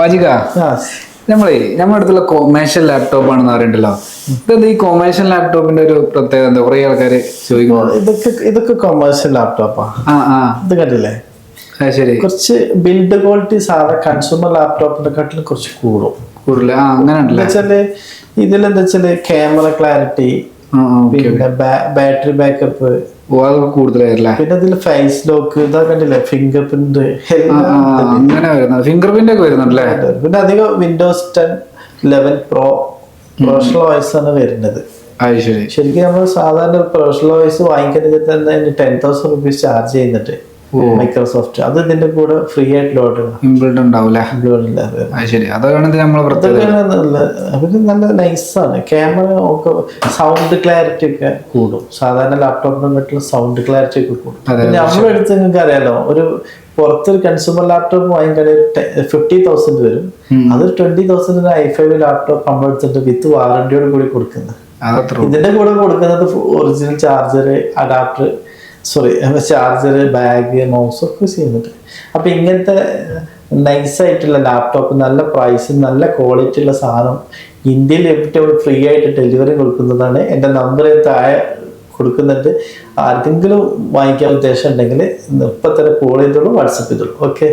പാചക നമ്മുടെ അടുത്തുള്ള കൊമേഴ്ഷ്യൽ ലാപ്ടോപ്പ് ആണെന്ന് അറിയണ്ടല്ലോ. ഇതെന്താ ഈ കൊമേഴ്ഷ്യൽ ലാപ്ടോപ്പിന്റെ ഒരു പ്രത്യേകത എന്താ? കുറെ ആൾക്കാര് ചോദിക്കുന്നു. ഇതൊക്കെ കൊമേഴ്ഷ്യൽ ലാപ്ടോപ്പാ. ഇത് കണ്ടില്ലേ? ശരി. കുറച്ച് ബിൽഡ് ക്വാളിറ്റി സാധാ കൺസ്യൂമർ ലാപ്ടോപ്പിന്റെ കാട്ടിലും കുറച്ച് കൂടുതൽ. അങ്ങനെ വെച്ചാല് ഇതിലെന്താ വെച്ചാല് ക്യാമറ ക്ലാരിറ്റി, പിന്നെ ബാറ്ററി ബാക്കപ്പ് കൂടുതലായില്ലേ. പിന്നെ ഇതിൽ ഫേസ് ലോക്ക് ഇതാ കണ്ടില്ലേ, ഫിംഗർ പ്രിന്റ് അങ്ങനെ വരുന്നത്. ഫിംഗർ പ്രിന്റ് ഒക്കെ വരുന്നുണ്ടല്ലേ. പിന്നെ അധികം വിൻഡോസ് 10 11 പ്രോ പ്രൊഫഷണൽ വോയിസ് ആണ് വരുന്നത്. ശരിക്കും നമ്മൾ സാധാരണ പ്രൊഫഷണൽ വോയിസ് വാങ്ങിക്കുന്നത് തന്നെ 10,000 റുപ്പീസ് ചാർജ് ചെയ്യുന്നുണ്ട് മൈക്രോസോഫ്റ്റ്. അത് ഇതിന്റെ കൂടെ ഫ്രീ ആയിട്ട് ലോഡ് ഇൻബിൽഡ് ഉണ്ടാവൂലേ. നല്ല നൈസാണ്. ക്യാമറ ഒക്കെ സൗണ്ട് ക്ലാരിറ്റി ഒക്കെ കൂടും. സാധാരണ ലാപ്ടോപ്പിനെക്കാട്ടും സൗണ്ട് ക്ലാരിറ്റി ഒക്കെ കൂടും. പിന്നെ നമ്മളെടുത്ത് നിങ്ങൾക്ക് അറിയാലോ, ഒരു പുറത്തൊരു കൺസ്യൂമർ ലാപ്ടോപ്പ് വാങ്ങിക്കഴിഞ്ഞാൽ 50,000 വരും. അത് 20,000 i5 ലാപ്ടോപ്പ് നമ്മളെടുത്തിട്ട് വിത്ത് വാറന്റിയോട് കൂടി കൊടുക്കുന്നത്. ഇതിന്റെ കൂടെ കൊടുക്കുന്നത് original charger, adapter, charger, bag, mouse ഒക്കെ ചെയ്യുന്നുണ്ട്. അപ്പൊ ഇങ്ങനത്തെ നൈസായിട്ടുള്ള ലാപ്ടോപ്പ്, നല്ല പ്രൈസ്, നല്ല ക്വാളിറ്റി ഉള്ള സാധനം ഇന്ത്യയിൽ ഏറ്റവും ഫ്രീ ആയിട്ട് ഡെലിവറി കൊടുക്കുന്നതാണ്. എൻ്റെ നമ്പർ താഴെ കൊടുക്കുന്നുണ്ട്. ആർക്കെങ്കിലും വാങ്ങിക്കാൻ ഉദ്ദേശം ഉണ്ടെങ്കിൽ ഇപ്പം തന്നെ കോൾ ചെയ്തോളൂ, വാട്സപ്പ് ചെയ്തോളൂ. ഓക്കെ.